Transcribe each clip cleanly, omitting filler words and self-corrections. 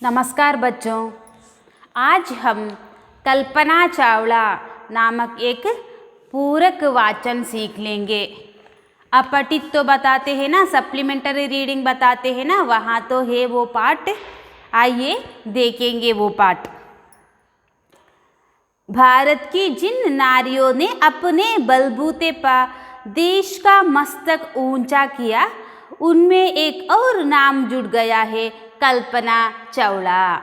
नमस्कार बच्चों, आज हम कल्पना चावला नामक एक पूरक वाचन सीख लेंगे। अपठित तो बताते हैं ना, सप्लीमेंट्री रीडिंग बताते हैं ना, वहाँ तो है वो पाठ। आइए देखेंगे वो पाठ। भारत की जिन नारियों ने अपने बलबूते पर देश का मस्तक ऊंचा किया, उनमें एक और नाम जुड़ गया है, कल्पना चावला।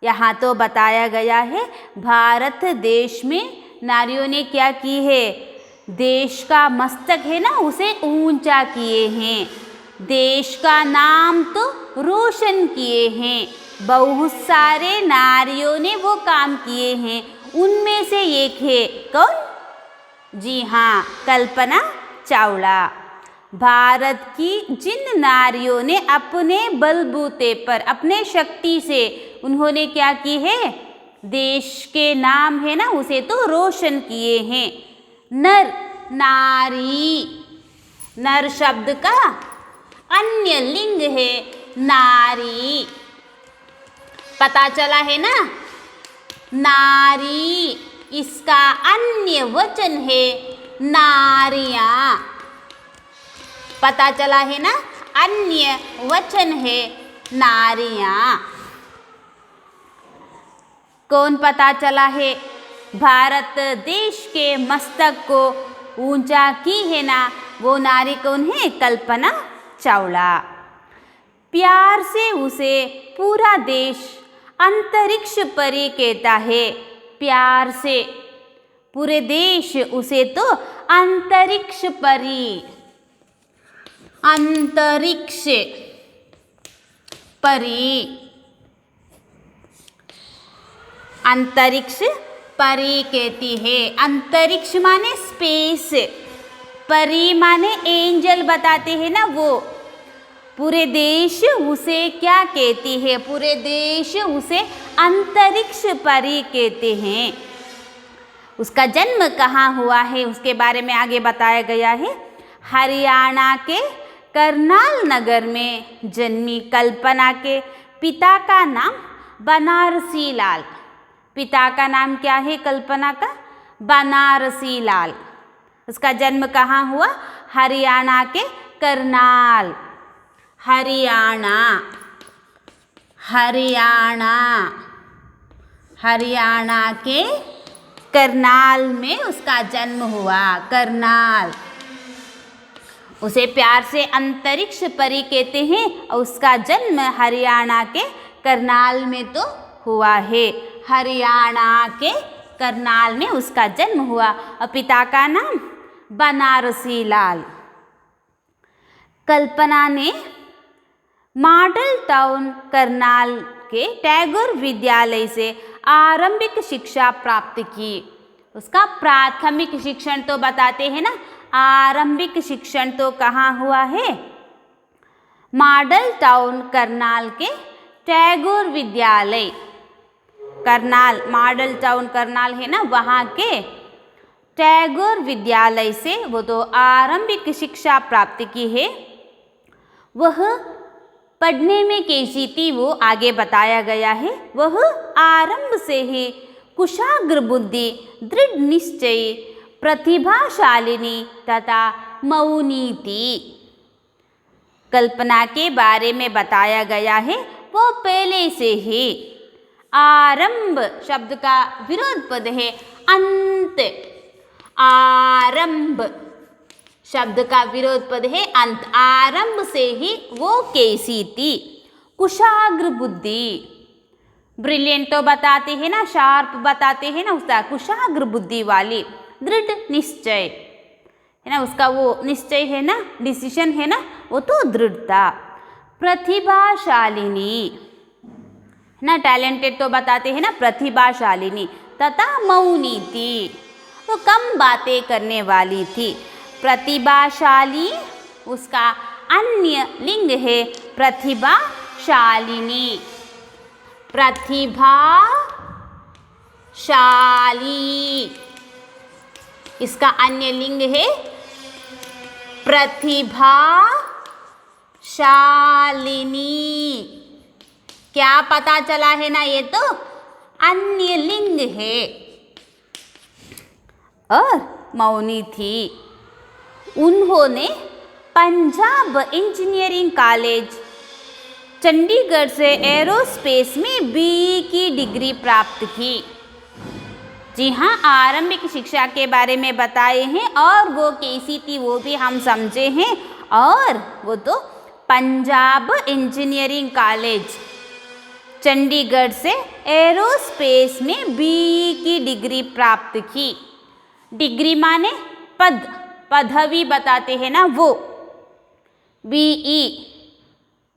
यहाँ तो बताया गया है भारत देश में नारियों ने क्या की है, देश का मस्तक है ना उसे ऊंचा किए हैं, देश का नाम तो रोशन किए हैं। बहुत सारे नारियों ने वो काम किए हैं, उनमें से एक है कौन? जी हाँ, कल्पना चावला। भारत की जिन नारियों ने अपने बलबूते पर, अपने शक्ति से उन्होंने क्या की है, देश के नाम है ना उसे तो रोशन किए हैं। नर, नारी, नर शब्द का अन्य लिंग है नारी, पता चला है ना। नारी इसका अन्य वचन है नारियां, पता चला है ना, अन्य वचन है नारियां। कौन पता चला है? भारत देश के मस्तक को ऊंचा की है ना, वो नारी कौन है? कल्पना चावला। प्यार से उसे पूरा देश अंतरिक्ष परी कहता है। प्यार से पूरे देश उसे तो अंतरिक्ष परी, अंतरिक्ष परी, अंतरिक्ष परी कहती है। अंतरिक्ष माने स्पेस, परी माने एंजल बताते हैं ना वो। पूरे देश उसे क्या कहती है? पूरे देश उसे अंतरिक्ष परी कहते हैं। उसका जन्म कहाँ हुआ है उसके बारे में आगे बताया गया है। हरियाणा के करनाल नगर में जन्मी कल्पना के पिता का नाम बनारसी लाल। पिता का नाम क्या है कल्पना का? बनारसी लाल। उसका जन्म कहाँ हुआ? हरियाणा के करनाल, हरियाणा, हरियाणा, हरियाणा के करनाल में उसका जन्म हुआ। करनाल, उसे प्यार से अंतरिक्ष परी कहते हैं और उसका जन्म हरियाणा के करनाल में तो हुआ है। हरियाणा के करनाल में उसका जन्म हुआ और पिता का नाम बनारसी लाल। कल्पना ने मॉडल टाउन करनाल के टैगोर विद्यालय से आरंभिक शिक्षा प्राप्त की। उसका प्राथमिक शिक्षण तो बताते हैं ना, आरंभिक शिक्षण तो कहाँ हुआ है? मॉडल टाउन करनाल के टैगोर विद्यालय, करनाल, मॉडल टाउन करनाल है ना, वहाँ के टैगोर विद्यालय से वो तो आरंभिक शिक्षा प्राप्त की है। वह पढ़ने में कैसी थी वो आगे बताया गया है। वह आरंभ से ही कुशाग्र बुद्धि, दृढ़ निश्चयी, प्रतिभाशालिनी तथा मौनी थी। कल्पना के बारे में बताया गया है वो पहले से ही, आरंभ शब्द का विरोध पद है अंत, आरंभ शब्द का विरोध पद है अंत। आरंभ से ही वो कैसी थी? कुशाग्र बुद्धि, ब्रिलियंट तो बताते हैं ना, शार्प बताते हैं ना, उसका कुशाग्र बुद्धि वाली। दृढ़ निश्चय है ना, उसका वो निश्चय है ना, डिसीजन है ना, वो तो दृढ़ता। प्रतिभाशालिनी है ना, टैलेंटेड तो बताते हैं ना, प्रतिभाशालिनी तथा मौनी थी, वो कम बातें करने वाली थी। प्रतिभाशाली उसका अन्य लिंग है प्रतिभाशालिनी, प्रतिभाशाली इसका अन्य लिंग है प्रतिभाशालिनी, क्या पता चला है ना, ये तो अन्य लिंग है। और मौनी थी। उन्होंने पंजाब इंजीनियरिंग कॉलेज चंडीगढ़ से एरोस्पेस में बीई की डिग्री प्राप्त की। जी हाँ, आरंभिक शिक्षा के बारे में बताए हैं और वो कैसी थी वो भी हम समझे हैं। और वो तो पंजाब इंजीनियरिंग कॉलेज चंडीगढ़ से एरोस्पेस में बीई की डिग्री प्राप्त की। डिग्री माने पद, पदवी बताते हैं ना वो। बीई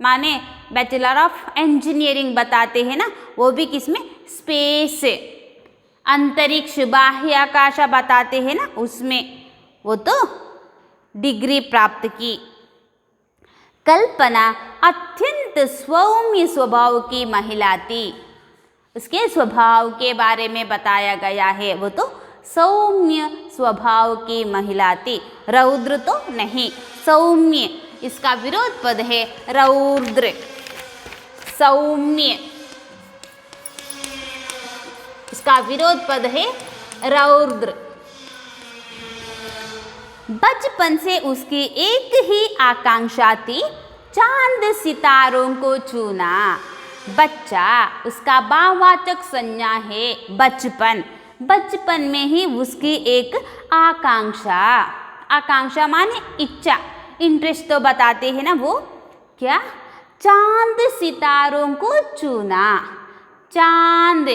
माने बैचलर ऑफ इंजीनियरिंग बताते हैं ना, वो भी किसमें, स्पेस, अंतरिक्ष बाह्याकाश बताते हैं ना उसमें, वो तो डिग्री प्राप्त की। कल्पना अत्यंत सौम्य स्वभाव की महिला थी। उसके स्वभाव के बारे में बताया गया है, वो तो सौम्य स्वभाव की महिला थी। रौद्र तो नहीं, सौम्य, इसका विरोध पद है रौद्र। सौम्य, इसका विरोध पद है रौद्र। बचपन से उसकी एक ही आकांक्षा थी, चांद सितारों को छूना। बच्चा, उसका भाववाचक संज्ञा है बचपन। बचपन में ही उसकी एक आकांक्षा, आकांक्षा माने इच्छा, इंटरेस्ट तो बताते हैं ना वो, क्या, चांद सितारों को छूना। चांद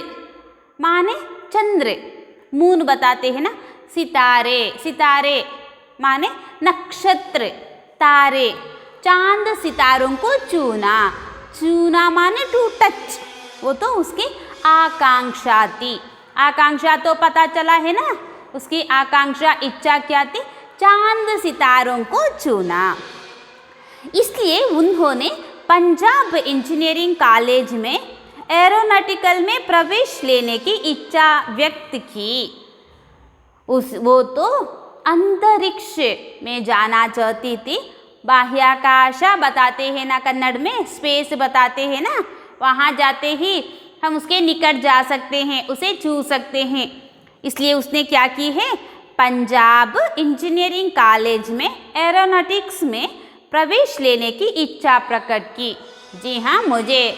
माने चंद्र, मून बताते हैं ना, सितारे, सितारे माने नक्षत्र, तारे। चांद सितारों को छूना, छूना माने टू टच, वो तो उसकी आकांक्षा थी। आकांक्षा तो पता चला है ना, उसकी आकांक्षा, इच्छा क्या थी, चांद सितारों को छूना। इसलिए उन्होंने पंजाब इंजीनियरिंग कॉलेज में एरोनॉटिकल में प्रवेश लेने की इच्छा व्यक्त की। वो तो अंतरिक्ष में जाना चाहती थी। बाह्याकाश बताते हैं ना कन्नड़ में, स्पेस बताते हैं ना, वहाँ जाते ही हम उसके निकट जा सकते हैं, उसे छू सकते हैं। इसलिए उसने क्या की है, पंजाब इंजीनियरिंग कॉलेज में एरोनॉटिक्स में प्रवेश लेने की इच्छा प्रकट की। जी हाँ, मुझे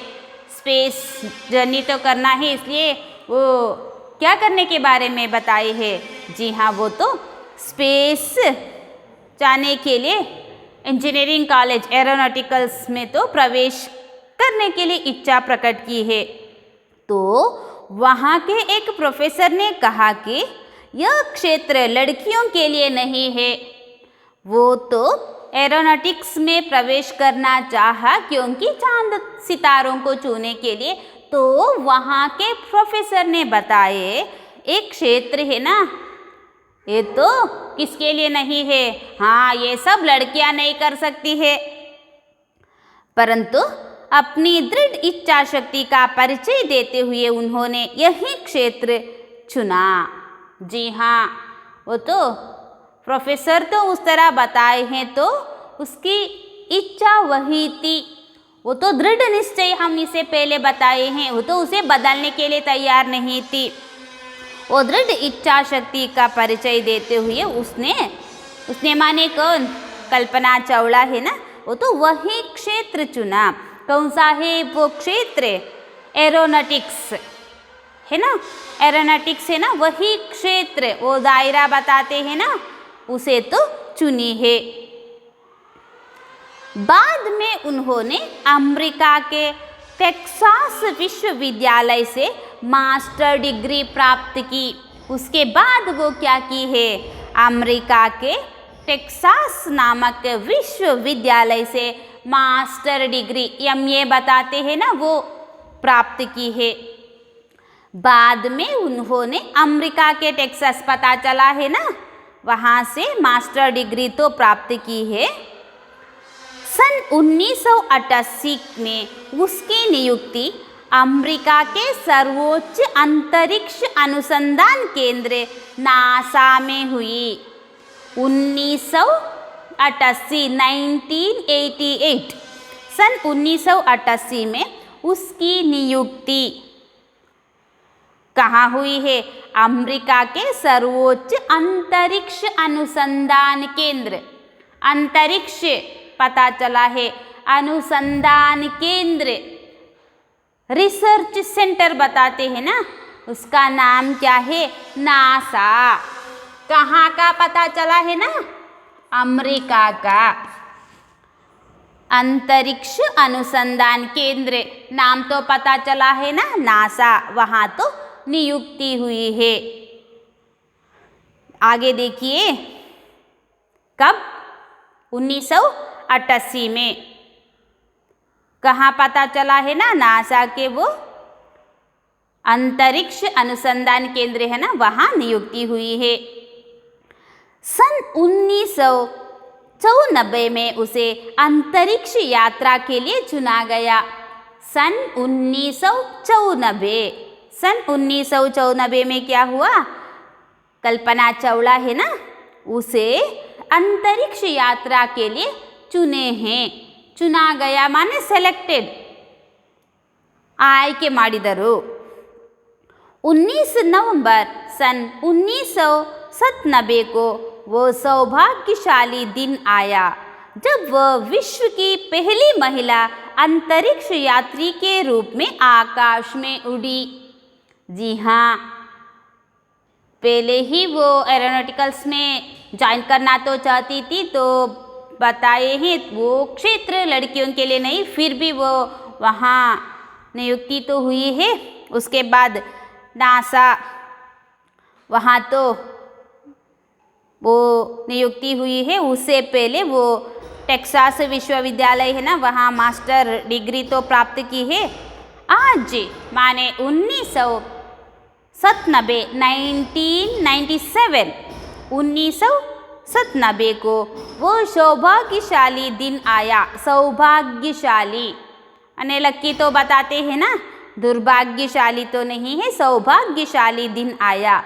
स्पेस जर्नी तो करना है, इसलिए वो क्या करने के बारे में बताए हैं। जी हाँ, वो तो स्पेस जाने के लिए इंजीनियरिंग कॉलेज एरोनॉटिकल्स में तो प्रवेश करने के लिए इच्छा प्रकट की है। तो वहाँ के एक प्रोफेसर ने कहा कि यह क्षेत्र लड़कियों के लिए नहीं है। वो तो एरोनॉटिक्स में प्रवेश करना चाहा क्योंकि चांद सितारों को छूने के लिए। तो वहाँ के प्रोफेसर ने बताए एक क्षेत्र है ना, ये तो किसके लिए नहीं है, हाँ ये सब लड़कियां नहीं कर सकती है। परंतु अपनी दृढ़ इच्छा शक्ति का परिचय देते हुए उन्होंने यही क्षेत्र चुना। जी हाँ, वो तो प्रोफेसर तो उस तरह बताए हैं, तो उसकी इच्छा वही थी। वो तो दृढ़ निश्चय हम इसे पहले बताए हैं, वो तो उसे बदलने के लिए तैयार नहीं थी। वो दृढ़ इच्छा शक्ति का परिचय देते हुए उसने माने कौन, कल्पना चावला है ना, वो तो वही क्षेत्र चुना। कौन सा है वो क्षेत्र, एरोनॉटिक्स है ना, एरोनॉटिक्स है ना, वही क्षेत्र, वो दायरा बताते हैं ना, उसे तो चुनी है। बाद में उन्होंने अमेरिका के टेक्सास विश्वविद्यालय से मास्टर डिग्री प्राप्त की। उसके बाद वो क्या की है, अमेरिका के टेक्सास नामक विश्वविद्यालय से मास्टर डिग्री, MA बताते हैं ना, वो प्राप्त की है। बाद में उन्होंने अमेरिका के टेक्सास, पता चला है ना, वहाँ से मास्टर डिग्री तो प्राप्त की है। सन 1988 में उसकी नियुक्ति अमेरिका के सर्वोच्च अंतरिक्ष अनुसंधान केंद्र नासा में हुई। 1988 सन 1988 में उसकी नियुक्ति कहाँ हुई है? अमेरिका के सर्वोच्च अंतरिक्ष अनुसंधान केंद्र, अंतरिक्ष पता चला है, अनुसंधान केंद्र, रिसर्च सेंटर बताते हैं ना, उसका नाम क्या है? नासा। कहाँ का पता चला है ना? अमेरिका का अंतरिक्ष अनुसंधान केंद्र, नाम तो पता चला है ना, नासा, वहाँ तो नियुक्ति हुई है। आगे देखिए, कब? 1988 में। कहाँ पता चला है ना? नासा के वो अंतरिक्ष अनुसंधान केंद्र है ना, वहाँ नियुक्ति हुई है। सन 1994 में उसे अंतरिक्ष यात्रा के लिए चुना गया। सन 1994 में क्या हुआ? कल्पना चावला है ना, उसे अंतरिक्ष यात्रा के लिए चुने हैं। चुना गया माने सेलेक्टेड, ಆಯ್ಕೆ ಮಾಡಿದರು। 19 नवंबर सन 1997 को वो सौभाग्यशाली दिन आया जब वह विश्व की पहली महिला अंतरिक्ष यात्री के रूप में आकाश में उड़ी। जी हाँ, पहले ही वो एरोनॉटिकल्स में ज्वाइन करना तो चाहती थी, तो बताए हैं वो क्षेत्र लड़कियों के लिए नहीं, फिर भी वो वहाँ नियुक्ति तो हुई है। उसके बाद नासा, वहाँ तो वो नियुक्ति हुई है। उससे पहले वो टेक्सास विश्वविद्यालय है ना, वहाँ मास्टर डिग्री तो प्राप्त की है। आज माने 1997 को वो सौभाग्यशाली दिन आया। सौभाग्यशाली अने लक्की तो बताते हैं ना, दुर्भाग्यशाली तो नहीं है, सौभाग्यशाली दिन आया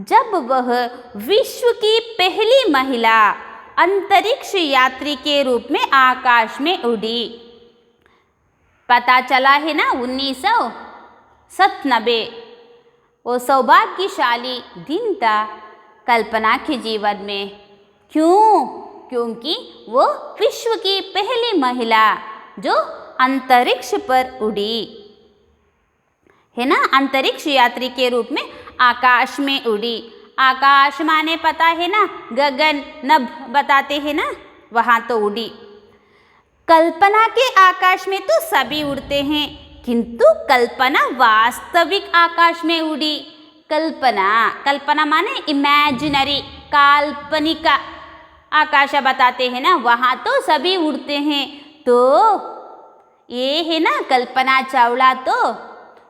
जब वह विश्व की पहली महिला अंतरिक्ष यात्री के रूप में आकाश में उड़ी। पता चला है ना 1997, वो सौभाग्यशाली दिन था कल्पना के जीवन में। क्यों? क्योंकि वो विश्व की पहली महिला जो अंतरिक्ष पर उड़ी है ना, अंतरिक्ष यात्री के रूप में आकाश में उड़ी। आकाश माने पता है ना, गगन, नभ बताते हैं ना, वहाँ तो उड़ी। कल्पना के आकाश में तो सभी उड़ते हैं, किंतु कल्पना वास्तविक आकाश में उड़ी। कल्पना माने इमेजिनरी, काल्पनिक आकाश बताते हैं ना, वहाँ तो सभी उड़ते हैं। तो ये है ना, कल्पना चावला तो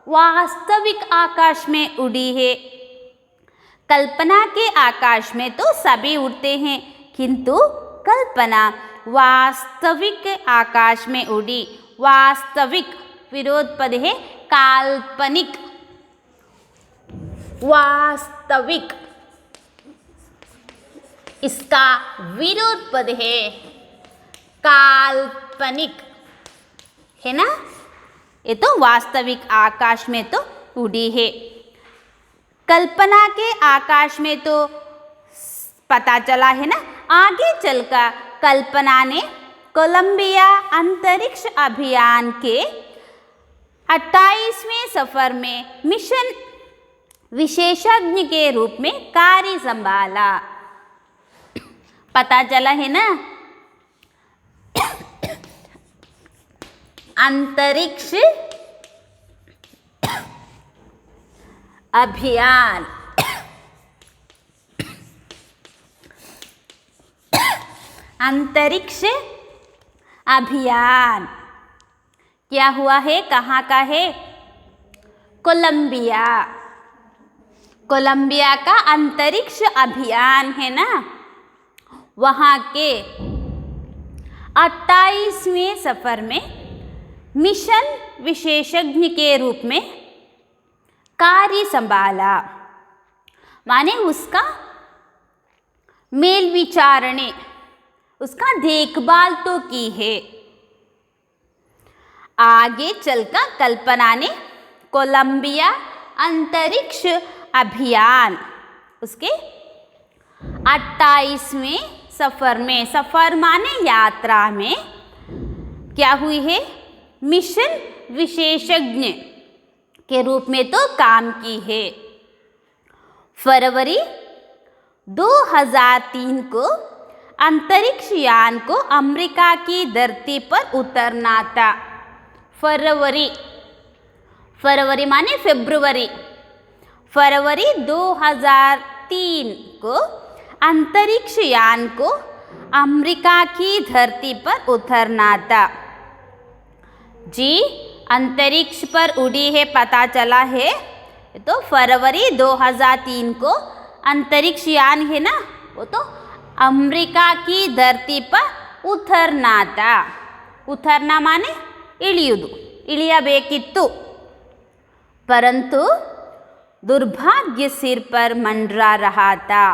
वास्तविक आकाश में उड़ी है। कल्पना के आकाश में तो सभी उड़ते हैं, किंतु कल्पना वास्तविक आकाश में उड़ी। वास्तविक विरोध पद है काल्पनिक। वास्तविक, इसका विरोध पद है काल्पनिक, है ना। ये तो वास्तविक आकाश में तो उड़ी है। कल्पना के आकाश में तो पता चला है ना, आगे चलकर कल्पना ने कोलंबिया अंतरिक्ष अभियान के 28वें सफर में मिशन विशेषज्ञ के रूप में कार्य संभाला। पता चला है ना, अंतरिक्ष अभियान, अंतरिक्ष अभियान क्या हुआ है, कहाँ का है? कोलंबिया, कोलंबिया का अंतरिक्ष अभियान है ना, वहाँ के 28वें सफर में मिशन विशेषज्ञ के रूप में कार्य संभाला। माने उसका मेल विचारणे, उसका देखभाल तो की है। आगे चलकर कल्पना ने कोलंबिया अंतरिक्ष अभियान उसके 28वें सफ़र में, सफ़र माने यात्रा में क्या हुई है, मिशन विशेषज्ञ के रूप में तो काम की है। फरवरी 2003 को अंतरिक्ष यान को अमेरिका की धरती पर उतरना था। फरवरी माने फरवरी 2003 को अंतरिक्ष यान को अमेरिका की धरती पर उतरना था। जी अंतरिक्ष पर उड़ी है, पता चला है। तो फरवरी 2003 को अंतरिक्ष यान है ना, वो तो अमेरिका की धरती पर उतरना था। उतरना माने इಳಿಯುವುದು, इಳಿಯಬೇಕಿತ್ತು। परंतु दुर्भाग्य सिर पर मंडरा रहा था।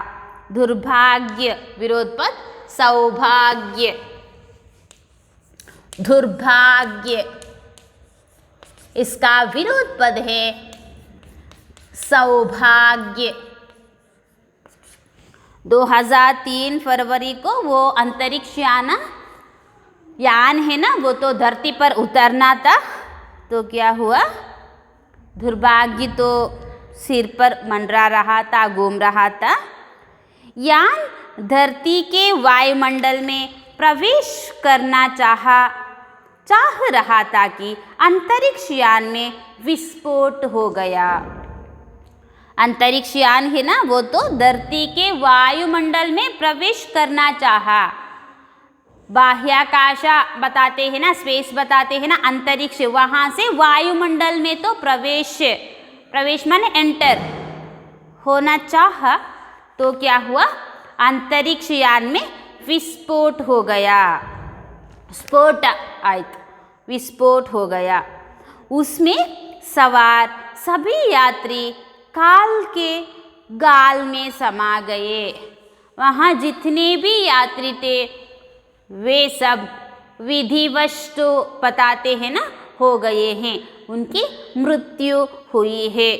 दुर्भाग्य विरोध पद सौभाग्य, दुर्भाग्य इसका विरोध पद है सौभाग्य। 2003 फरवरी को वो अंतरिक्ष यान है ना, वो तो धरती पर उतरना था। तो क्या हुआ, दुर्भाग्य तो सिर पर मंडरा रहा था, घूम रहा था। यान धरती के वायुमंडल में प्रवेश करना चाह रहा था कि अंतरिक्ष यान में विस्फोट हो गया। अंतरिक्ष यान है ना, वो तो धरती के वायुमंडल में प्रवेश करना चाहा। बाह्याकाश बताते हैं ना, स्पेस बताते हैं ना, अंतरिक्ष, वहाँ से वायुमंडल में तो प्रवेश माने एंटर होना चाहा। तो क्या हुआ, अंतरिक्ष यान में विस्फोट हो गया। स्फोट आयत, विस्फोट हो गया। उसमें सवार सभी यात्री काल के गाल में समा गए। वहाँ जितने भी यात्री थे वे सब विधिवश तो बताते हैं ना हो गए हैं, उनकी मृत्यु हुई है।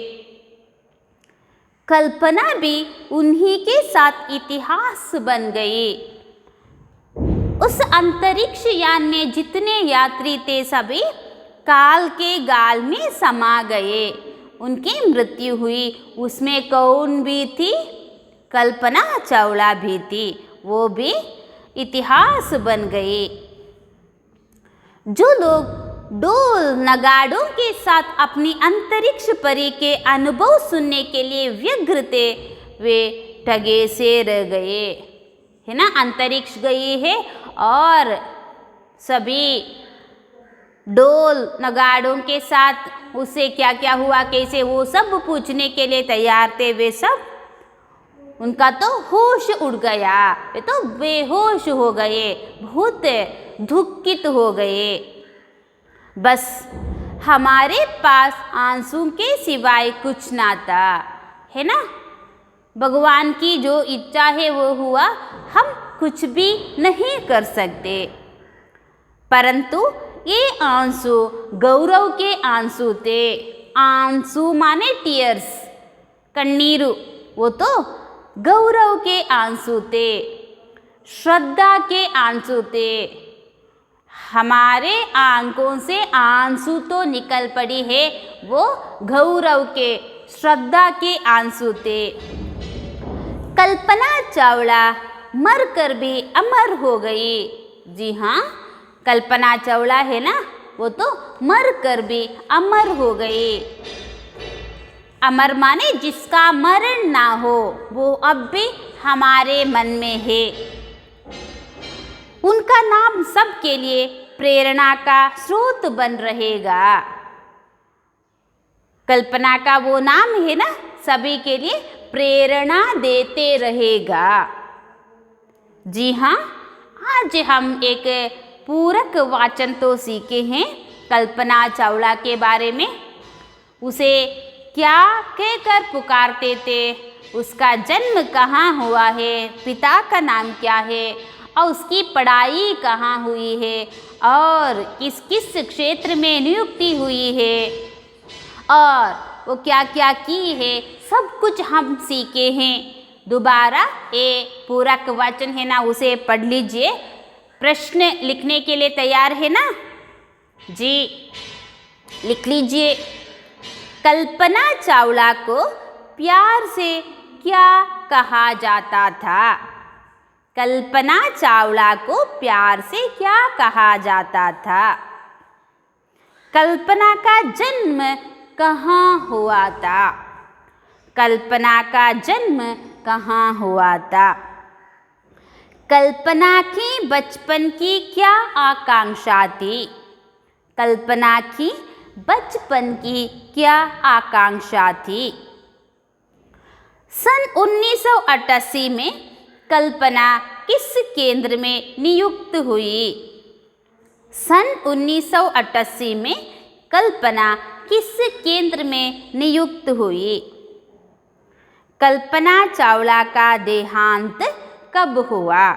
कल्पना भी उन्हीं के साथ इतिहास बन गई। उस अंतरिक्ष यान में जितने यात्री थे सभी काल के गाल में समा गए, उनकी मृत्यु हुई। उसमें कौन भी थी, कल्पना चावला भी थी, वो भी इतिहास बन गई। जो लोग ढोल नगाड़ों के साथ अपनी अंतरिक्ष परी के अनुभव सुनने के लिए व्यग्र थे, वे ठगे से रह गए, है ना। अंतरिक्ष गई है और सभी ढोल नगाड़ों के साथ उससे क्या क्या हुआ, कैसे, वो सब पूछने के लिए तैयार थे। वे सब, उनका तो होश उड़ गया, वे तो बेहोश हो गए, बहुत दुखित हो गए। बस हमारे पास आंसू के सिवाय कुछ ना था, है ना। भगवान की जो इच्छा है वो हुआ, हम कुछ भी नहीं कर सकते। परंतु ये आंसू गौरव के आंसू थे। आंसू माने टीयर्स, कन्नीरू, वो तो गौरव के आंसू थे, श्रद्धा के आंसू थे। हमारे आंखों से आंसू तो निकल पड़ी है, वो गौरव के, श्रद्धा के आंसू थे। कल्पना चावला मरकर भी अमर हो गई। जी हाँ, कल्पना चावला है ना, वो तो मर कर भी अमर हो गई। अमर माने जिसका मरण ना हो, वो अब भी हमारे मन में है। उनका नाम सबके लिए प्रेरणा का स्रोत बन रहेगा। कल्पना का वो नाम है ना, सभी के लिए प्रेरणा देते रहेगा। जी हाँ, आज हम एक पूरक वाचन तो सीखे हैं कल्पना चावला के बारे में। उसे क्या कहकर पुकारते थे, उसका जन्म कहाँ हुआ है, पिता का नाम क्या है, और उसकी पढ़ाई कहाँ हुई है और किस किस क्षेत्र में नियुक्ति हुई है और वो क्या क्या की है, सब कुछ हम सीखे हैं। दोबारा ये पूरक वचन है ना, उसे पढ़ लीजिए। प्रश्न लिखने के लिए तैयार है ना जी, लिख लीजिए। कल्पना चावला को प्यार से क्या कहा जाता था? कल्पना चावला को प्यार से क्या कहा जाता था? कल्पना का जन्म कहाँ हुआ था? कल्पना का जन्म कहाँ हुआ था? कल्पना की बचपन की क्या आकांक्षा थी? कल्पना की बचपन की क्या आकांक्षा थी? सन 1988 में कल्पना किस केंद्र में नियुक्त हुई? सन 1988 में कल्पना किस केंद्र में नियुक्त हुई? कल्पना चावला का देहांत कब हुआ?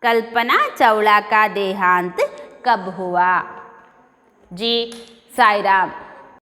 कल्पना चावला का देहांत कब हुआ? जी साईं राम।